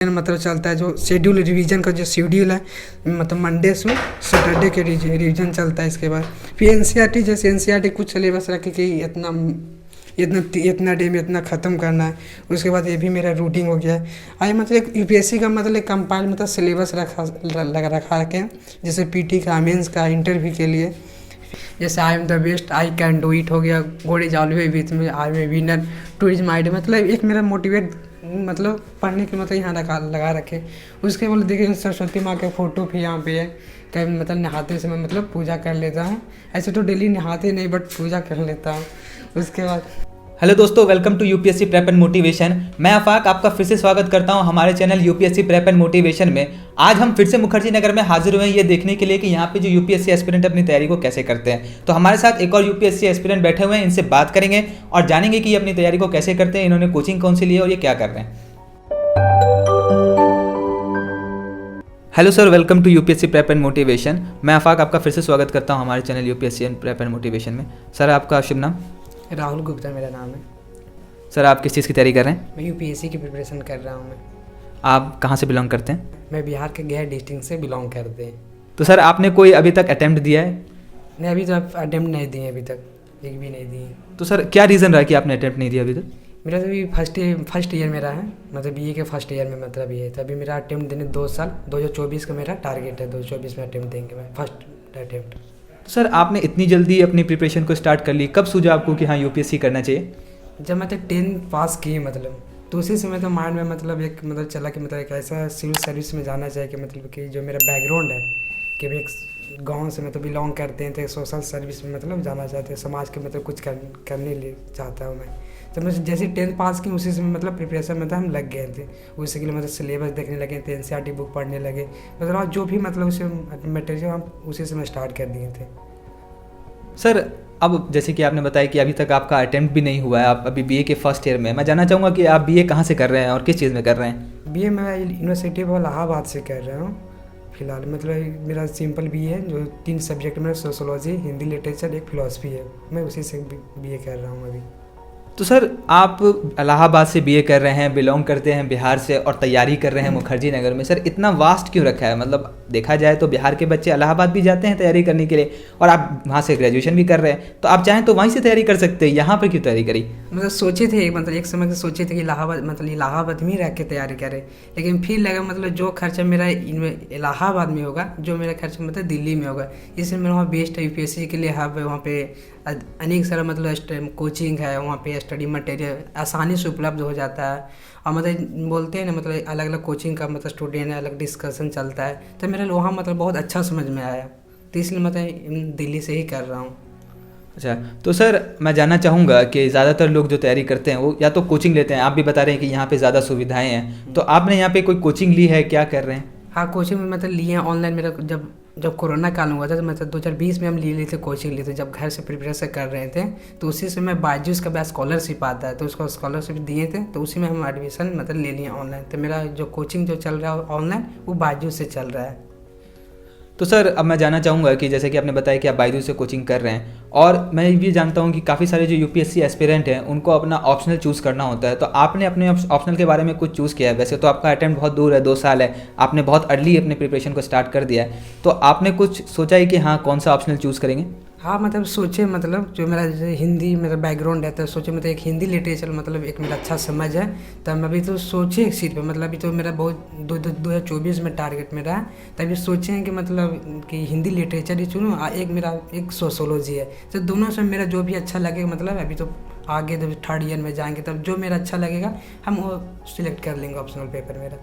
मतलब चलता है जो शेड्यूल रिवीजन का जो शेड्यूल है, मतलब मंडे से सैटरडे के रिवीजन चलता है। इसके बाद फिर एनसीईआरटी, जैसे एनसीईआरटी कुछ सिलेबस रखे कि इतना इतना इतना डे में इतना ख़त्म करना है। उसके बाद ये भी मेरा रूटीन हो गया है। आई मतलब यूपीएससी का मतलब कंपाइल मतलब सिलेबस रखा रखे, जैसे पीटी का, मेंस का, इंटरव्यू के लिए। जैसे I am the best, I can do it हो गया, God is always with me, I am a winner, tourism idea, मतलब एक मेरा मोटिवेट मतलब पढ़ने के मतलब यहाँ लगा रखे। उसके बाद देखिए सरस्वती माँ के फ़ोटो भी यहाँ पे है। कभी मतलब नहाते समय मतलब पूजा कर लेता हूँ। ऐसे तो डेली नहाते नहीं, बट पूजा कर लेता हूँ। उसके बाद हेलो दोस्तों, welcome to UPSC prep and motivation. मैं आफाक आपका फिर से स्वागत करता हूं हमारे channel UPSC prep and motivation में। आज हम फिर से मुखर्जी नगर में हाजिर हुए हैं ये देखने के लिए कि यहाँ पे जो यूपीएससी एस्पिरेंट अपनी तैयारी को कैसे करते हैं। तो हमारे साथ एक और यूपीएससी एस्पिरेंट बैठे हुए हैं, इनसे बात करेंगे और जानेंगे कि ये अपनी तैयारी को कैसे करते हैं, इन्होंने कोचिंग कौन सी ली है और ये क्या कर रहे हैं। Hello sir, welcome to UPSC prep and motivation. मैं आफाक आपका फिर से स्वागत करता हूँ हमारे channel UPSC prep and motivation में। सर, आपका शुभ नाम? राहुल गुप्ता मेरा नाम है। सर, आप किस चीज़ की तैयारी कर रहे हैं? मैं यूपीएससी की प्रिपरेशन कर रहा हूँ। मैं आप कहाँ से बिलोंग करते हैं? मैं बिहार के गया डिस्ट्रिक्ट से बिलोंग करते हैं। तो सर, आपने कोई अभी तक अटेम्प्ट दिया है? नहीं, अभी तो अटेम्प्ट नहीं दिए, अभी तक एक भी नहीं दिए। तो सर, क्या रीज़न रहा कि आपने अटेम्प्ट नहीं दिया अभी तक? मेरा तो अभी फर्स्ट ईयर मेरा है, मतलब बीए के फर्स्ट ईयर में मतलब ये है। तभी मेरा अटेम्प्ट देने 2 साल 2024 का मेरा टारगेट है। 2024 में अटेम्प्ट देंगे मैं, फर्स्ट अटेम्प्ट। तो सर, आपने इतनी जल्दी अपनी प्रिपरेशन को स्टार्ट कर ली, कब सूझा आपको कि हाँ यूपीएससी करना चाहिए? जब मैं 10th पास किए मतलब, तो उसी समय तो माइंड में मतलब एक मतलब चला कि मतलब एक ऐसा सिविल सर्विस में जाना चाहिए कि मतलब कि जो मेरा बैकग्राउंड है कि भी एक गांव से मतलब बिलोंग करते हैं, तो सोशल सर्विस में मतलब जाना चाहते हैं, समाज के मतलब कुछ करने लिए चाहता हूँ मैं। तो मैं जैसे 10th पास की उसी समय मतलब प्रिपरेशन में हम लग गए थे। उसी के लिए मतलब सिलेबस देखने लगे थे, एनसीईआरटी बुक पढ़ने लगे, मतलब जो भी मतलब उसे मटेरियल हम उसी समय स्टार्ट कर दिए थे। सर, अब जैसे कि आपने बताया कि अभी तक आपका अटेम्प्ट भी नहीं हुआ है, आप अभी बीए के फर्स्ट ईयर में। मैं जानना चाहूँगा कि आप बीए कहाँ से कर रहे हैं और किस चीज़ में कर रहे हैं? बीए मैं यूनिवर्सिटी ऑफ इलाहाबाद से कर रहा हूँ फिलहाल। मतलब मेरा सिंपल बीए है, जो 3 सब्जेक्ट में सोशोलॉजी, हिंदी लिटरेचर, एक फिलॉसफी है। मैं उसी से बीए कर रहा हूँ अभी। तो सर, आप इलाहाबाद से बीए कर रहे हैं, बिलोंग करते हैं बिहार से और तैयारी कर रहे हैं मुखर्जी नगर में। सर, इतना वास्ट क्यों रखा है? मतलब देखा जाए तो बिहार के बच्चे इलाहाबाद भी जाते हैं तैयारी करने के लिए, और आप वहाँ से ग्रेजुएशन भी कर रहे हैं, तो आप चाहें तो वहीं से तैयारी कर सकते हैं, यहाँ पर क्यों तैयारी करी? मतलब सोचे थे, मतलब एक समय से सोचे थे कि इलाहाबाद में ही रह के तैयारी करें, लेकिन फिर लगा मतलब जो खर्चा मेरा इलाहाबाद में होगा, जो मेरा खर्चा मतलब दिल्ली में होगा, इसलिए मेरा वहाँ बेस्ट है। यूपीएससी के लिए हब है, वहाँ पे अनेक सारा मतलब कोचिंग है, वहाँ पे स्टडी मटेरियल आसानी से उपलब्ध हो जाता है। और मतलब बोलते हैं ना, मतलब अलग अलग कोचिंग का मतलब स्टूडेंट है, अलग डिस्कशन चलता है, तो मेरा वहाँ मतलब बहुत अच्छा समझ में आया, तो इसलिए मतलब दिल्ली से ही कर रहा हूँ। अच्छा, तो सर मैं जानना चाहूँगा कि ज़्यादातर लोग जो तैयारी करते हैं वो या तो कोचिंग लेते हैं, आप भी बता रहे हैं कि यहाँ पे ज़्यादा सुविधाएं हैं, तो आपने यहाँ पे कोई कोचिंग ली है, क्या कर रहे हैं? हाँ, कोचिंग में मतलब लिए हैं ऑनलाइन। मेरा जब कोरोना काल हुआ था तो मतलब 2020 में हम लिए थे कोचिंग लिए थे, जब घर से प्रिपरेशन कर रहे थे, तो उसी से मैं बायजूस का स्कॉलरशिप आता है, तो उसको स्कॉलरशिप दिए थे, तो उसी में हम एडमिशन मतलब ले लिए ऑनलाइन। तो मेरा जो कोचिंग जो चल रहा है ऑनलाइन, वो बायजूस से चल रहा है। तो सर, अब मैं जानना चाहूँगा कि जैसे कि आपने बताया कि आप बायजूस से कोचिंग कर रहे हैं, और मैं ये जानता हूँ कि काफ़ी सारे जो यूपीएससी एस्पिरेंट हैं उनको अपना ऑप्शनल चूज़ करना होता है, तो आपने अपने ऑप्शनल के बारे में कुछ चूज़ किया है? वैसे तो आपका अटेम्प्ट बहुत दूर है, 2 साल है, आपने बहुत अर्ली अपने प्रिपरेशन को स्टार्ट कर दिया है, तो आपने कुछ सोचा है कि हाँ कौन सा ऑप्शनल चूज़ करेंगे? हाँ, मतलब सोचे मतलब जो मेरा जैसे हिंदी मेरा बैकग्राउंड है, तो सोचे मतलब एक हिंदी लिटरेचर मतलब एक मेरा अच्छा समझ है, तब अभी तो सोचे एक सीट पे, मतलब अभी तो मेरा बहुत 2024 में टारगेट मेरा है, तभी सोचे हैं कि मतलब कि हिंदी लिटरेचर ही चुनूँ, एक मेरा एक सोशोलॉजी है, तो दोनों से मेरा जो भी अच्छा लगेगा, मतलब अभी तो आगे जब 3rd ईयर में जाएंगे तब जो मेरा अच्छा लगेगा हम वो सिलेक्ट कर लेंगे ऑप्शनल पेपर मेरा।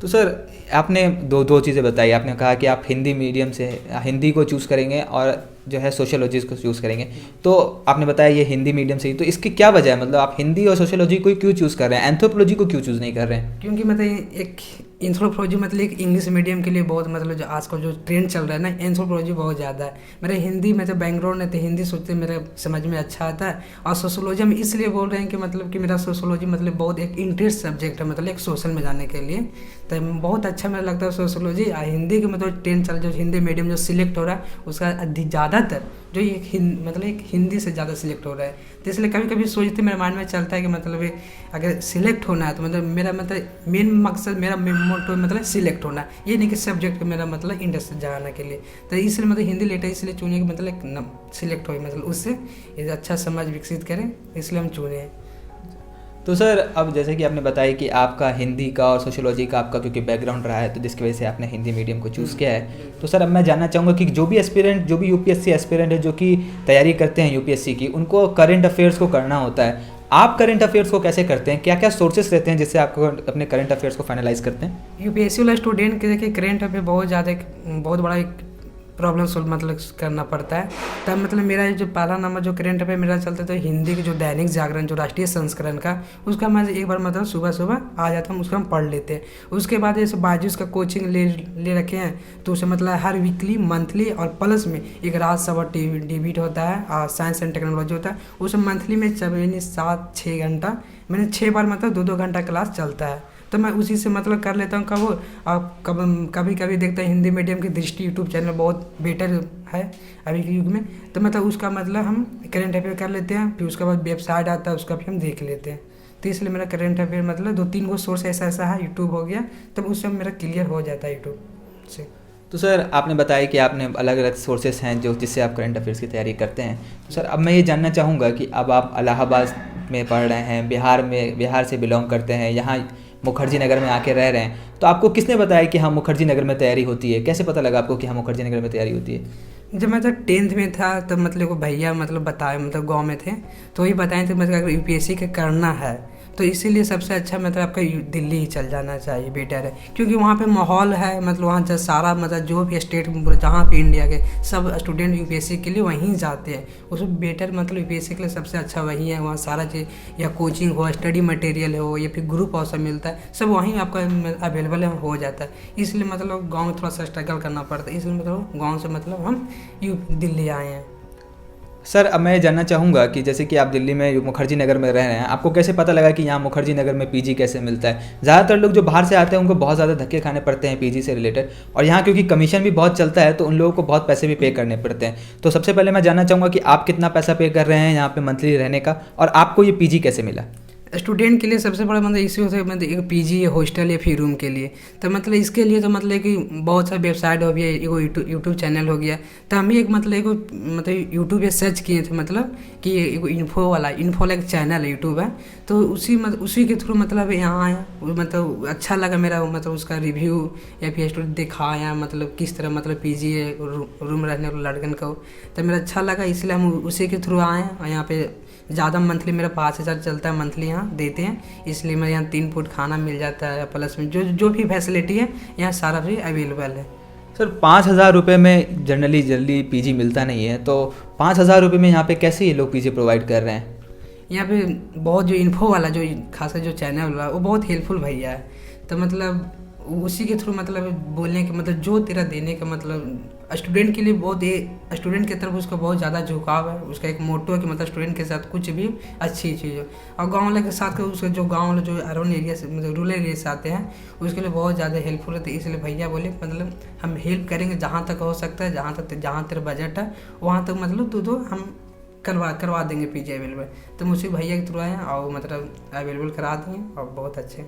तो सर, आपने दो चीज़ें बताई। आपने कहा कि आप हिंदी मीडियम से हिंदी को चूज़ करेंगे और जो है सोशियोलॉजी को चूज़ करेंगे, तो आपने बताया ये हिंदी मीडियम से ही, तो इसकी क्या वजह है? मतलब आप हिंदी और सोशियोलॉजी को क्यों चूज़ कर रहे हैं, एंथ्रोपोलॉजी को क्यों चूज़ नहीं कर रहे हैं? क्योंकि मतलब एक एंथ्रोपोलॉजी मतलब एक इंग्लिश मीडियम के लिए बहुत मतलब जो आज का जो ट्रेंड चल रहा है ना, एंथ्रोपोलॉजी बहुत ज़्यादा है। मेरा हिंदी में तो बैकग्राउंड है, तो हिंदी सोचते मेरे समझ में अच्छा आता है, और सोशोलॉजी हम इसलिए बोल रहे हैं कि मतलब कि मेरा सोशोलॉजी मतलब बहुत एक इंटरेस्ट सब्जेक्ट है, मतलब एक सोशल में जाने के लिए, तो बहुत अच्छा मेरा लगता है सोशोलॉजी। हिंदी के मतलब ट्रेंड चल जो हिंदी मीडियम जो सिलेक्ट हो रहा है उसका ज़्यादातर जो ये मतलब एक हिंदी से ज़्यादा सिलेक्ट हो रहा है। तो इसलिए कभी कभी सोचते मेरे माइंड में चलता है कि मतलब ये अगर सिलेक्ट होना है तो मतलब मेरा मतलब मेन मकसद मेरा मोटो मतलब सिलेक्ट होना, ये नहीं कि सब्जेक्ट मेरा मतलब इंटरेस्ट जगाने के लिए। तो इसलिए मतलब हिंदी लेटर इसलिए चुने कि मतलब सिलेक्ट हो, मतलब उससे ये अच्छा समाज विकसित करें, इसलिए हम चुने हैं। तो सर अब जैसे कि आपने बताया कि आपका हिंदी का और सोशियोलॉजी का आपका क्योंकि बैकग्राउंड रहा है तो जिसकी वजह से आपने हिंदी मीडियम को चूज़ किया है, तो सर अब मैं जानना चाहूँगा कि जो भी एस्पिरेंट, जो भी यूपीएससी एस्पिरेंट है जो कि तैयारी करते हैं यूपीएससी की, उनको करंट अफेयर्स को करना होता है। आप करंट अफेयर्स को कैसे करते हैं, क्या क्या सोर्सेस रहते हैं जिससे आपको अपने करंट अफेयर्स को फाइनलाइज करते हैं? यूपीएससी वाला स्टूडेंट के देखिए करंट अफेयर बहुत बड़ा एक प्रॉब्लम सोल्व मतलब करना पड़ता है। तब मतलब मेरा जो पहला नंबर जो करंट अफेयर मेरा चलता था हिंदी के जो दैनिक जागरण जो राष्ट्रीय संस्करण का, उसका मैं एक बार मतलब सुबह सुबह आ जाता हूँ, उसका हम पढ़ लेते हैं। उसके बाद जैसे बायजूस का कोचिंग ले रखे हैं तो उसे मतलब हर वीकली मंथली और प्लस में एक राज्यसभा डिबेट होता है, साइंस एंड टेक्नोलॉजी होता है, उसे मंथली में 7-6 घंटा मैंने 6 बार मतलब 2-2 घंटा क्लास चलता है। तो मैं उसी से मतलब कर लेता हूँ। कभी कभी देखता है हिंदी मीडियम की दृष्टि यूट्यूब चैनल बहुत बेटर है अभी के युग में, तो मतलब उसका मतलब हम करंट अफेयर कर लेते हैं, फिर उसके बाद वेबसाइट आता है उसका भी हम देख लेते हैं। तो इसलिए मेरा करंट अफेयर मतलब 2-3 गो सोर्स ऐसा है, यूट्यूब हो गया, तब उससे मेरा क्लियर हो जाता है यूट्यूब से। तो सर आपने बताया कि आपने अलग अलग सोर्सेस हैं जो जिससे आप करंट अफेयर्स की तैयारी करते हैं। तो सर अब मैं ये जानना चाहूँगा कि अब आप इलाहाबाद में पढ़ रहे हैं, बिहार से बिलोंग करते हैं, यहाँ मुखर्जी नगर में आके रह रहे हैं, तो आपको किसने बताया कि हाँ मुखर्जी नगर में तैयारी होती है? कैसे पता लगा आपको कि हाँ मुखर्जी नगर में तैयारी होती है? जब मैं जब 10th में था तब मतलब को भैया मतलब बताए, मतलब गांव में थे तो वही बताए थे मतलब अगर यूपीएससी का करना है तो इसीलिए सबसे अच्छा मतलब आपका दिल्ली ही चल जाना चाहिए, बेटर है, क्योंकि वहाँ पे माहौल है, मतलब वहाँ सारा मतलब जो भी स्टेट जहाँ पे इंडिया के सब स्टूडेंट यूपीएससी के लिए वहीं जाते हैं, उसमें बेटर मतलब यूपीएससी के लिए सबसे अच्छा वहीं है। वहाँ सारा चीज़ या कोचिंग हो, स्टडी मटेरियल हो या फिर ग्रुप अवसर मिलता है, सब वहीं आपका अवेलेबल हो जाता है। इसलिए मतलब गाँव में थोड़ा सा स्ट्रगल करना पड़ता है, इसलिए मतलब गाँव से मतलब हम दिल्ली आए हैं। सर अब मैं जानना चाहूँगा कि जैसे कि आप दिल्ली में मुखर्जी नगर में रह रहे हैं, आपको कैसे पता लगा कि यहाँ मुखर्जी नगर में पीजी कैसे मिलता है? ज़्यादातर लोग जो बाहर से आते हैं उनको बहुत ज़्यादा धक्के खाने पड़ते हैं पीजी से रिलेटेड, और यहाँ क्योंकि कमीशन भी बहुत चलता है तो उन लोगों को बहुत पैसे भी पे करने पड़ते हैं। तो सबसे पहले मैं जानना चाहूँगा कि आप कितना पैसा पे कर रहे हैं यहाँ पर मंथली रहने का, और आपको ये पीजी कैसे मिला? स्टूडेंट के लिए सबसे बड़ा मतलब इश्यू होता है मतलब एक पीजी हॉस्टल या फिर रूम के लिए, तो मतलब इसके लिए तो मतलब कि बहुत सारे वेबसाइट हो गया, एक यूट्यूब चैनल हो गया, तो हम ही एक मतलब यूट्यूब पे सर्च किए थे मतलब कि एक इन्फो वाला एक चैनल है यूट्यूब है, तो उसी के थ्रू मतलब यहाँ आया, मतलब अच्छा लगा मेरा मतलब उसका रिव्यू या फिर स्टूडेंट दिखाया मतलब किस तरह मतलब पीजी है रूम रहने वाला लड़कन को, तो मेरा अच्छा लगा, इसलिए हम उसी के थ्रू आए हैं। और यहाँ पे ज़्यादा मंथली मेरा 5,000 चलता है मंथली यहाँ देते हैं, इसलिए मेरे यहाँ 3 फुट खाना मिल जाता है, प्लस में जो भी फैसिलिटी है यहाँ सारा भी अवेलेबल है। सर 5,000 रुपये में जनरली जल्दी पीजी मिलता नहीं है, तो 5,000 रुपये में यहाँ पे कैसे ये लोग पीजी प्रोवाइड कर रहे हैं? यहाँ पे बहुत जो इन्फो वाला जो खासा जो चैनल वाला वो बहुत हेल्पफुल भैया है, तो मतलब उसी के थ्रू मतलब बोलने के मतलब जो तेरा देने का मतलब स्टूडेंट के लिए बहुत स्टूडेंट की तरफ उसका बहुत ज़्यादा झुकाव है, उसका एक मोटो है कि मतलब स्टूडेंट के साथ कुछ भी अच्छी चीज़ हो, और गाँव वाले के साथ उसका जो गाँव वाले जो अराउंड एरिया से मतलब रूरल एरिया से आते हैं उसके लिए बहुत ज़्यादा हेल्पफुल है। तो इसलिए भैया बोले मतलब हम हेल्प करेंगे जहाँ तक हो सकता है, जहाँ तेरा बजट है वहाँ तक मतलब तो हम करवा देंगे पीजी अवेलेबल। तो मुझे भैया के थ्रू आए और मतलब अवेलेबल करा दिए और बहुत अच्छे।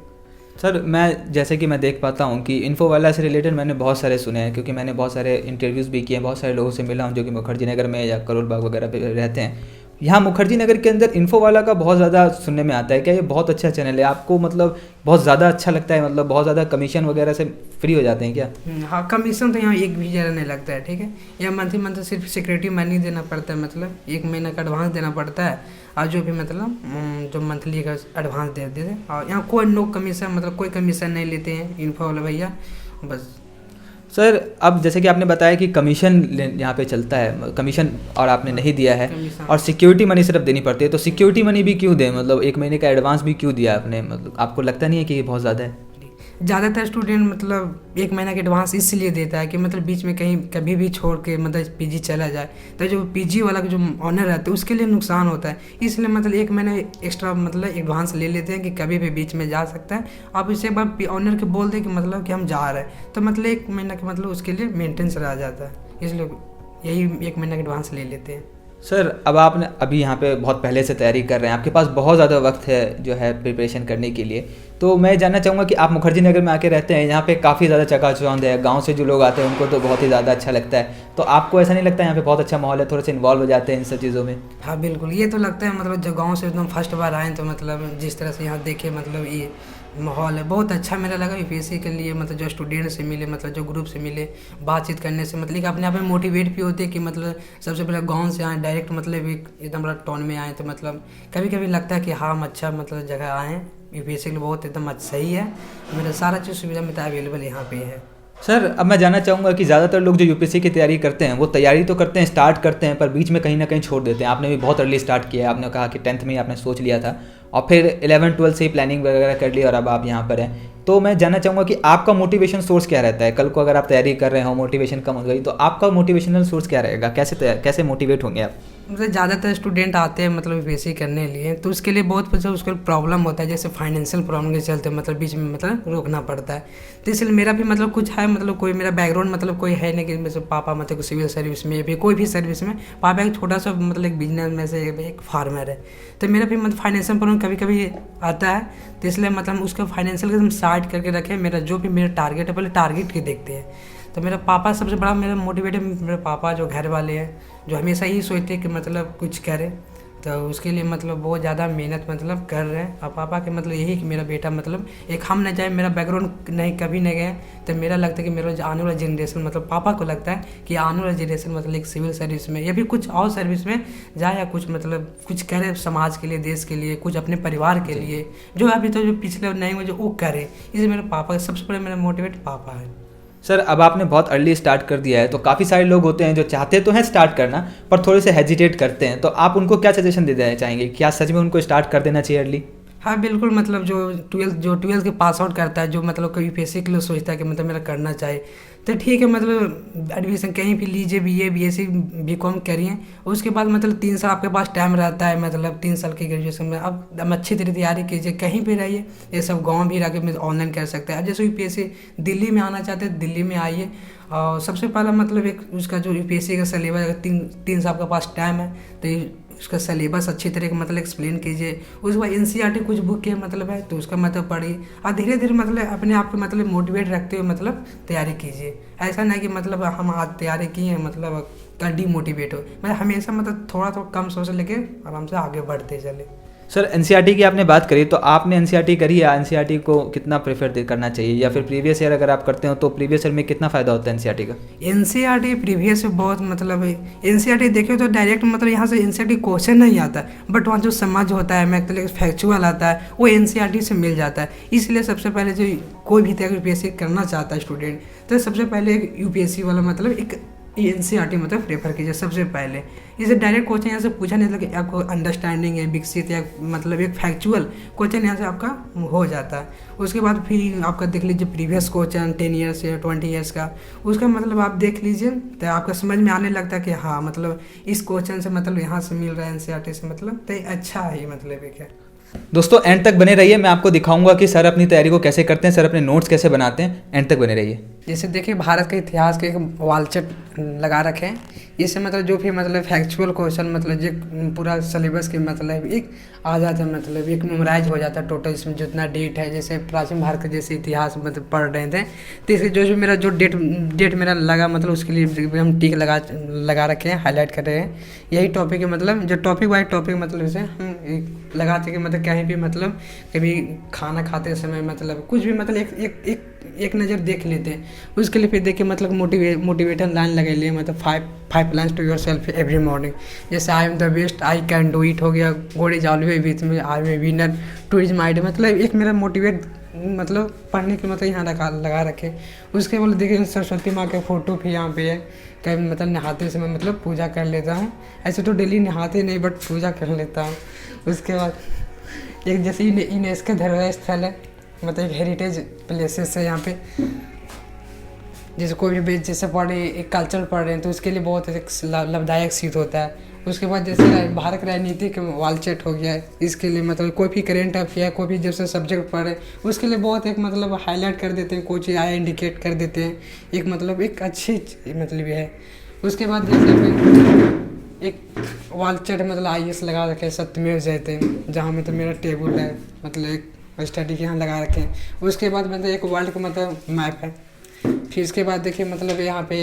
सर मैं जैसे कि मैं देख पाता हूँ कि इन्फो वाला से रिलेटेड मैंने बहुत सारे सुने हैं, क्योंकि मैंने बहुत सारे इंटरव्यूज़ भी किए हैं, बहुत सारे लोगों से मिला हूँ जो कि मुखर्जी नगर में या करोल बाग वगैरह पे रहते हैं। यहाँ मुखर्जी नगर के अंदर इन्फो वाला का बहुत ज़्यादा सुनने में आता है, क्या ये बहुत अच्छा चैनल है? आपको मतलब बहुत ज़्यादा अच्छा लगता है, मतलब बहुत ज़्यादा कमीशन वगैरह से फ्री हो जाते हैं क्या? हाँ, कमीशन तो यहाँ एक भी ज़्यादा नहीं लगता है, ठीक है। यहाँ मंथली सिर्फ सिक्योरिटी मनी देना पड़ता है, मतलब 1 महीना का एडवांस देना पड़ता है, और जो भी मतलब जो मंथली का एडवांस दे देते हैं। और यहाँ कोई नो कमीशन मतलब कोई कमीशन नहीं लेते हैं इन्फो वाले भैया, बस। सर अब जैसे कि आपने बताया कि कमीशन यहाँ पे चलता है, कमीशन और आपने नहीं दिया है, और सिक्योरिटी मनी सिर्फ देनी पड़ती है, तो सिक्योरिटी मनी भी क्यों दें? मतलब 1 महीने का एडवांस भी क्यों दिया आपने? मतलब आपको लगता नहीं है कि ये बहुत ज़्यादा है? ज़्यादातर स्टूडेंट मतलब 1 महीना का एडवांस इसलिए देता है कि मतलब बीच में कहीं कभी भी छोड़ के मतलब पीजी चला जाए तो जो पीजी वाला जो ऑनर रहता है उसके लिए नुकसान होता है, इसलिए मतलब 1 महीना एक्स्ट्रा मतलब एडवांस ले लेते हैं कि कभी भी बीच में जा सकता है। आप इसे एक बार ऑनर के बोल दें कि मतलब कि हम जा रहे हैं, तो मतलब 1 महीना के मतलब उसके लिए मेंटेनेंस रह जाता है, इसलिए यही 1 महीना का एडवांस ले लेते हैं। सर अब आपने अभी यहाँ पे बहुत पहले से तैयारी कर रहे हैं, आपके पास बहुत ज़्यादा वक्त है जो है प्रिपरेशन करने के लिए, तो मैं जानना चाहूँगा कि आप मुखर्जी नगर में आके रहते हैं, यहाँ पे काफ़ी ज़्यादा चकाचौंध है, गांव से जो लोग आते हैं उनको तो बहुत ही ज़्यादा अच्छा लगता है, तो आपको ऐसा नहीं लगता यहाँ पे बहुत अच्छा माहौल है, थोड़े से इन्वॉल्व हो जाते हैं इन सब चीज़ों में? हाँ बिल्कुल, ये तो लगता है मतलब जब गाँव से एकदम फर्स्ट बार आए तो मतलब जिस तरह से यहाँ देखे मतलब ये माहौल है बहुत अच्छा मेरा लगा यूपीएससी के लिए। मतलब जो स्टूडेंट से मिले, मतलब जो ग्रुप से मिले, बातचीत करने से मतलब कि अपने आप में मोटिवेट भी होते हैं कि मतलब सबसे पहले गांव से आए डायरेक्ट, मतलब एक एकदम बड़ा टाउन में आए, तो मतलब कभी कभी लगता है कि हाँ हम अच्छा मतलब जगह आए हैं, यूपीएससी के लिए बहुत एकदम अच्छा सही है, मेरा सारा चीज़ सुविधा मिलता है अवेलेबल यहाँ पे है। सर अब मैं जानना चाहूँगा कि ज़्यादातर लोग जो यूपीएससी की तैयारी करते हैं वो तैयारी तो करते हैं, स्टार्ट करते हैं, पर बीच में कहीं ना कहीं छोड़ देते हैं। आपने भी बहुत अर्ली स्टार्ट किया है, आपने कहा कि 10th में ही आपने सोच लिया था और फिर 11th 12th से ही प्लानिंग वगैरह कर ली और अब आप यहाँ पर हैं। तो मैं जानना चाहूँगा कि आपका मोटिवेशन सोर्स क्या रहता है? कल को अगर आप तैयारी कर रहे हो, मोटिवेशन कम हो गई, तो आपका मोटिवेशनल सोर्स क्या रहेगा? कैसे मोटिवेट होंगे आप? मतलब ज़्यादातर स्टूडेंट आते हैं मतलब यूपीएससी करने के लिए, तो उसके लिए बहुत कुछ उसका प्रॉब्लम होता है, जैसे फाइनेंशियल प्रॉब्लम के चलते मतलब बीच में मतलब रोकना पड़ता है। तो इसलिए मेरा भी मतलब कुछ है, मतलब कोई मेरा बैकग्राउंड मतलब कोई है नहीं कि मेरे पापा मतलब सिविल सर्विस में भी कोई भी सर्विस में, पापा एक छोटा सा मतलब एक बिजनेस में से एक फार्मर है, तो मेरा भी मतलब फाइनेंशियल प्रॉब्लम कभी कभी आता है, तो इसलिए मतलब उसका फाइनेंशियल हम साइड करके रखें, मेरा जो भी मेरा टारगेट है पहले टारगेट के देखते हैं। तो मेरा पापा सबसे बड़ा मेरा मोटिवेटर, मेरे पापा जो घर वाले हैं जो हमेशा यही सोचते हैं कि मतलब कुछ करें, तो उसके लिए मतलब बहुत ज़्यादा मेहनत मतलब कर रहे हैं। और पापा के मतलब यही कि मेरा बेटा मतलब एक हम न जाए, मेरा बैकग्राउंड नहीं कभी नहीं गए, तो मेरा लगता है कि मेरा जो आने वाला जनरेशन मतलब पापा को लगता है कि आने वाला जनरेशन मतलब एक सिविल सर्विस में या फिर कुछ और सर्विस में जाए, या कुछ मतलब कुछ करे समाज के लिए, देश के लिए, कुछ अपने परिवार के लिए, जो अभी तो जो पिछले नहीं हुए जो वो करे। इसलिए मेरे पापा सबसे पहले मेरा मोटिवेट पापा है। सर अब आपने बहुत अर्ली स्टार्ट कर दिया है, तो काफ़ी सारे लोग होते हैं जो चाहते तो हैं स्टार्ट करना पर थोड़े से हेजिटेट करते हैं, तो आप उनको क्या सजेशन दे देना चाहेंगे? क्या सच में उनको स्टार्ट कर देना चाहिए अर्ली? हाँ बिल्कुल, मतलब जो ट्वेल्थ के पास आउट करता है, जो मतलब कोई यूपीएससी के लिए सोचता है कि मतलब मेरा करना चाहिए, तो ठीक है मतलब एडमिशन कहीं भी लीजिए, बीए बीएससी बीकॉम करिए, उसके बाद मतलब 3 साल आपके पास टाइम रहता है, मतलब 3 साल की ग्रेजुएशन में अब अच्छी तरह तैयारी कीजिए, कहीं भी रहिए, ये सब गाँव भी रह के ऑनलाइन कर सकते हैं। अब जैसे यूपीएससी दिल्ली में आना चाहते हैं, दिल्ली में आइए, और सबसे पहला मतलब एक उसका जो यूपीएससी का सिलेबस, अगर 3 साल आपके पास टाइम है तो उसका सिलेबस अच्छी तरह मतलब एक्सप्लेन कीजिए। उसके बाद एनसीईआरटी कुछ बुक के मतलब है तो उसका मतलब पढ़िए, और धीरे धीरे मतलब अपने आप को मतलब मोटिवेट रखते हुए मतलब तैयारी कीजिए। ऐसा नहीं कि मतलब हम आज तैयारी किए हैं मतलब कल डीमोटिवेट हो, मतलब हमेशा मतलब थोड़ा कम सोच लेके आराम से आगे बढ़ते चले। सर एनसीईआरटी की आपने बात करी, तो आपने एनसीईआरटी करी है, एनसीईआरटी को कितना प्रेफर करना चाहिए, या फिर प्रीवियस ईयर अगर आप करते हो तो प्रीवियस ईयर में कितना फ़ायदा होता है एनसीईआरटी का? एनसीईआरटी प्रीवियस से बहुत मतलब एनसीईआरटी देखिए तो डायरेक्ट मतलब यहाँ से एनसीईआरटी क्वेश्चन नहीं आता, बट वहाँ जो समझ होता है मतलब फैक्चुअल आता है वो एनसीईआरटी से मिल जाता है। इसलिए सबसे पहले जो कोई भी तैयारी यूपीएससी करना चाहता है स्टूडेंट, तो सबसे पहले एक यूपीएससी वाला मतलब एक एनसीईआरटी मतलब प्रेफर कीजिए सबसे पहले। इसे डायरेक्ट क्वेश्चन यहाँ से पूछा नहीं था कि आपको अंडरस्टैंडिंग है विकसित, या मतलब एक फैक्चुअल क्वेश्चन यहाँ से आपका हो जाता है। उसके बाद फिर आपका देख लीजिए प्रीवियस क्वेश्चन 10 ईयर्स या 20 ईयर्स का, उसका मतलब आप देख लीजिए तो आपका समझ में आने लगता है कि हाँ मतलब इस क्वेश्चन से मतलब यहाँ से मिल रहा है एनसीईआरटी से, मतलब तो अच्छा है मतलब है क्या। दोस्तों एंड तक बने रहिए, मैं आपको दिखाऊंगा कि सर अपनी तैयारी को कैसे करते हैं, सर अपने नोट्स कैसे बनाते हैं। एंड तक बने रहिए। जैसे देखिए भारत के इतिहास के एक वालचट लगा रखे हैं, इससे मतलब जो भी मतलब फैक्चुअल क्वेश्चन मतलब जो पूरा सिलेबस के मतलब एक आ जाता है, मतलब एक मेमोराइज हो जाता है टोटल, इसमें जितना डेट है, जैसे प्राचीन भारत का जैसे इतिहास मतलब पढ़ रहे थे, तो इसके जो मेरा जो डेट मेरा लगा मतलब उसके लिए हम टिक लगा रखे हैं, हाईलाइट कर रहे हैं। यही टॉपिक है, मतलब जो टॉपिक वाइज टॉपिक मतलब इसे हम लगाते कि मतलब कहीं भी मतलब कभी खाना खाते समय मतलब कुछ भी मतलब एक नज़र देख लेते हैं। उसके लिए फिर देखिए मतलब मोटिवेशन लाइन लगा लिए, मतलब 5 lines to yourself every morning, जैसे I am the best, I can do it हो गया, God is always with me, I am a winner, टू इज माइड, मतलब एक मेरा मोटिवेट मतलब पढ़ने के मतलब यहाँ लगा रखे। उसके बाद देखिए सरस्वती माँ के फोटो भी यहाँ पे है, कभी मतलब नहाते समय मतलब पूजा कर लेता हूँ, ऐसे तो डेली नहाते नहीं बट पूजा कर लेता हूँ। उसके बाद एक जैसे यूनेस्को धरोहर स्थल है, मतलब एक हेरिटेज प्लेसेस है यहाँ पे, जैसे कोई भी जैसे पढ़े एक कल्चर पढ़ रहे हैं तो उसके लिए बहुत एक लाभदायक सिद्ध होता है। उसके बाद जैसे भारत राजनीतिक वालचट हो गया है, इसके लिए मतलब कोई भी करेंट अफेयर कोई भी जैसे सब्जेक्ट पढ़े उसके लिए बहुत एक मतलब हाईलाइट कर देते हैं, कोई चीज़ आई इंडिकेट कर देते हैं, एक मतलब एक अच्छी मतलब ये है। उसके बाद जैसे मैं एक वॉल चेट मतलब IS लगा रखे हैं, सत्यमेव जयते, जहाँ मतलब मेरा टेबल है, मतलब एक स्टडी के यहाँ लगा रखे हैं। उसके बाद मतलब एक वर्ल्ड का मतलब मैप है। फिर इसके बाद देखिए मतलब यहाँ पे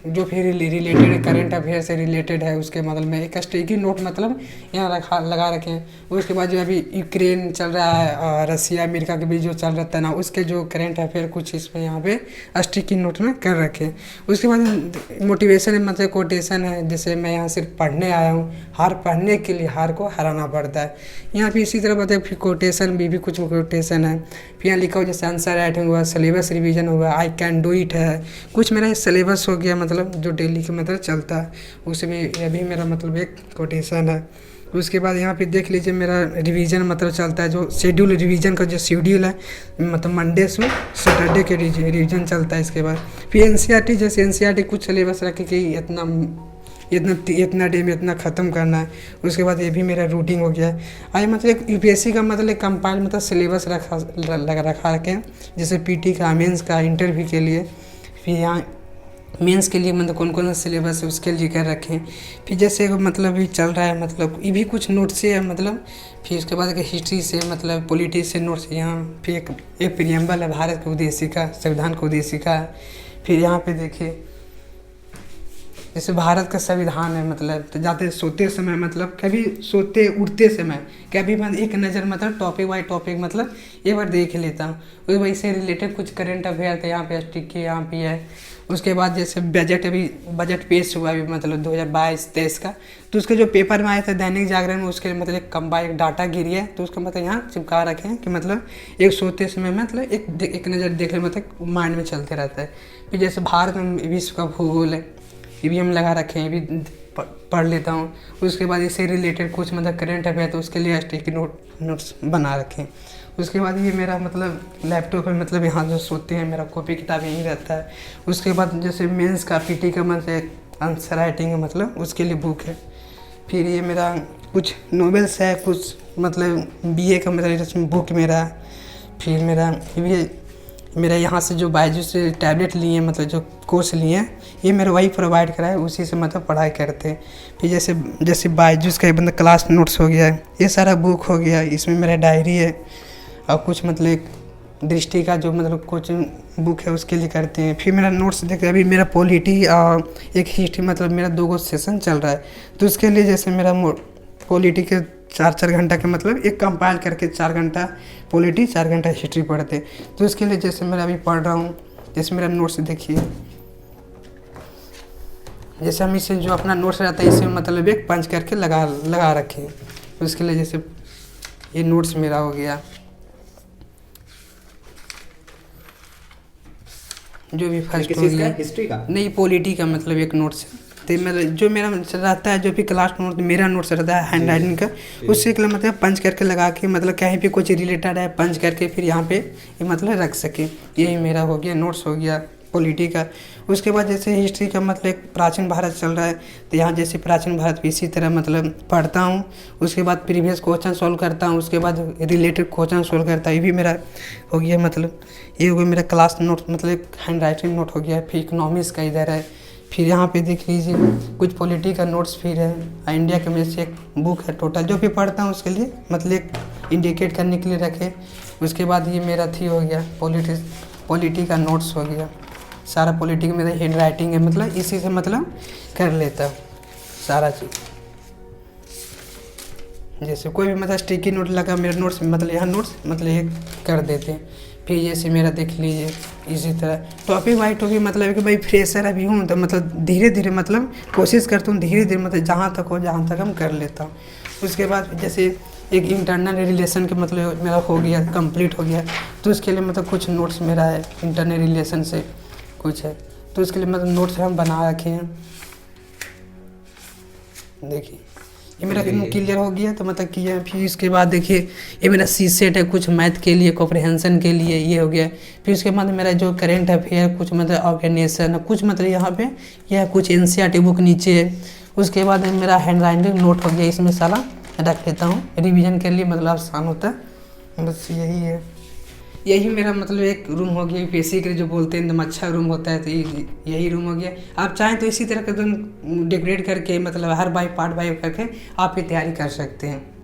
जो फिर रिलेटेड करंट अफेयर से रिलेटेड है, उसके मतलब में एक स्टिकी नोट मतलब यहाँ लगा रखे हैं। उसके बाद जो अभी यूक्रेन चल रहा है और रसिया अमेरिका के बीच जो चल रहा था ना, उसके जो करंट अफेयर कुछ इसमें यहाँ पे स्टिकी नोट में कर रखे हैं। उसके बाद मोटिवेशन मतलब कोटेशन है, जैसे मैं यहाँ सिर्फ पढ़ने आया हूँ, हार पढ़ने के लिए हार को हराना पड़ता है। यहाँ पे इसी तरह मतलब फिर कोटेशन भी कुछ कोटेशन है। फिर यहाँ लिखा हुआ जैसे आंसर राइटिंग हुआ, सिलेबस रिवीजन हुआ, आई कैन डू इट है, कुछ मेरा सिलेबस हो गया मतलब जो डेली के मतलब चलता है, उसमें यह भी मेरा मतलब एक कोटेशन है। उसके बाद यहाँ पे देख लीजिए मेरा रिवीजन मतलब चलता है, जो शेड्यूल रिवीजन का जो शेड्यूल है मतलब मंडे से सैटरडे के रिवीजन चलता है। इसके बाद फिर NCERT जैसे NCERT कुछ सिलेबस रखे कि इतना डे में इतना ख़त्म करना है। उसके बाद ये भी मेरा रूटीन हो गया है। आज मतलब एक UPSC का मतलब एक कंपाइल मतलब सिलेबस रखा रखे हैं, जैसे PT का, मेंस का, इंटरव्यू के लिए। फिर यहाँ मेंस के लिए मतलब कौन कौन सा सिलेबस है उसके लिए कर रखे हैं। फिर जैसे मतलब भी चल रहा है मतलब ये भी कुछ नोट से है मतलब। फिर उसके बाद हिस्ट्री से मतलब पॉलिटिक्स से नोट्स यहाँ। फिर एक प्रियम्बल है भारत के उद्देशिका, संविधान का उद्देशिका है। फिर यहाँ पे देखिए जैसे भारत का संविधान है मतलब, तो जाते सोते समय मतलब कभी सोते उठते समय कभी मैं एक नज़र मतलब टॉपिक बाई टॉपिक मतलब एक बार देख लेता हूँ। उस वही से रिलेटेड कुछ करंट अफेयर थे यहाँ पे स्टिक के यहाँ पे है। उसके बाद जैसे बजट अभी बजट पेश हुआ अभी मतलब 2022-23 का, तो उसके जो पेपर में आए थे दैनिक जागरण में, उसके मतलब एक कंबाइंड डाटा गिरी है, तो उसका मतलब यहाँ चिपका रखे हैं कि मतलब एक सोते समय मतलब एक नज़र देख ले मतलब माइंड में चलते रहता है। फिर जैसे भारत में विश्व का भूगोल है, ये भी हम लगा रखे हैं, ये भी पढ़ लेता हूँ। उसके बाद इससे रिलेटेड कुछ मतलब करंट अफेयर तो उसके लिए स्टिकी नोट्स बना रखे हैं। उसके बाद ये मेरा मतलब लैपटॉप है मतलब यहाँ जो सोते हैं मेरा कॉपी किताब यहीं रहता है। उसके बाद जैसे मेंस का PT का मतलब आंसर राइटिंग है मतलब उसके लिए बुक है। फिर ये मेरा कुछ नॉवेल्स है, कुछ मतलब BA का मतलब बुक मेरा। फिर मेरा यहाँ से जो बायजूस से टैबलेट लिए हैं मतलब जो कोर्स लिए हैं, ये मेरा वही प्रोवाइड करा है, उसी से मतलब पढ़ाई करते हैं। फिर जैसे बायजूस का मतलब क्लास नोट्स हो गया है, ये सारा बुक हो गया, इसमें मेरा डायरी है। और कुछ मतलब एक दृष्टि का जो मतलब कोचिंग बुक है उसके लिए करते हैं। फिर मेरा नोट्स देखते अभी मेरा पॉलिटी और एक हिस्ट्री मतलब मेरा 2 सेशन चल रहा है, तो उसके लिए जैसे मेरा पॉलिटी के 4 घंटा के मतलब एक कंपाइल करके 4 घंटा पॉलिटी 4 घंटा हिस्ट्री पढ़ते, तो उसके लिए जैसे मैं अभी पढ़ रहा हूँ। जैसे मेरा नोट्स देखिए, जैसे हम इसे जो अपना नोट्स रहता है इसे मतलब एक पंच करके लगा रखे हैं। तो उसके लिए जैसे ये नोट्स मेरा हो गया, जो भी फर्स्ट हो गया हिस्ट्री का नहीं पॉलिटी का मतलब एक नोट्स है। तो मतलब जो मेरा रहता है जो भी क्लास नोट मेरा नोट्स रहता है हैंड राइटिंग का, उससे मतलब पंच करके लगा के मतलब कहीं पे कुछ रिलेटेड है पंच करके फिर यहाँ पे ये मतलब रख सके। यही मेरा हो गया नोट्स हो गया पॉलिटी का। उसके बाद जैसे हिस्ट्री का मतलब एक प्राचीन भारत चल रहा है, तो यहाँ जैसे प्राचीन भारत भी इसी तरह मतलब पढ़ता हूँ। उसके बाद प्रीवियस क्वेश्चन सॉल्व करता हूँ, उसके बाद रिलेटेड क्वेश्चन सॉल्व करता हूँ। ये भी मेरा हो गया मतलब ये हो गया मेरा क्लास नोट मतलब एक हैंड राइटिंग नोट हो गया। फिर इकोनॉमिक्स का इधर है। फिर यहाँ पे देख लीजिए कुछ पॉलिटी का नोट्स फिर है। इंडिया के में से एक बुक है टोटल जो भी पढ़ता हूँ उसके लिए मतलब एक इंडिकेट करने के लिए रखे। उसके बाद ये मेरा थी हो गया पॉलिटी का नोट्स हो गया। सारा पॉलिटी का मेरा हैंड राइटिंग है मतलब इसी से मतलब कर लेता हूँ सारा चीज़। जैसे कोई भी मतलब स्टिकी नोट लगा मेरे नोट्स में मतलब यहाँ नोट्स मतलब ये कर देते हैं। फिर जैसे मेरा देख लीजिए इसी तरह टॉपिक बाई टॉपिक मतलब कि भाई फ्रेशर अभी हूँ तो मतलब धीरे धीरे मतलब कोशिश करता हूँ धीरे धीरे मतलब जहाँ तक हम कर लेता हूँ। उसके बाद जैसे एक इंटरनल रिलेशन के मतलब मेरा हो गया कंप्लीट हो गया, तो उसके लिए मतलब कुछ नोट्स मेरा है इंटरनल रिलेशन से कुछ है, तो उसके लिए मतलब नोट्स हम बना रखे हैं। देखिए ये मेरा क्लियर हो गया तो मतलब किया। फिर इसके बाद देखिए ये मेरा CSET है कुछ मैथ के लिए कॉम्प्रिहेंशन के लिए ये हो गया। फिर उसके बाद मेरा जो करेंट अफेयर कुछ मतलब ऑर्गेनाइजेशन कुछ मतलब यहाँ पे यह कुछ NCERT बुक नीचे है। उसके बाद मेरा हैंड राइटिंग नोट हो गया, इसमें सारा रख लेता हूँ रिविज़न के लिए मतलब आसान होता है। बस यही है। यही मेरा मतलब एक रूम हो गया यूपीएससी के लिए जो बोलते हैं एकदम अच्छा रूम होता है, तो यही रूम हो गया। आप चाहें तो इसी तरह का एकदम डेकोरेट करके मतलब हर बाई पार्ट बाई करके आप ये तैयारी कर सकते हैं।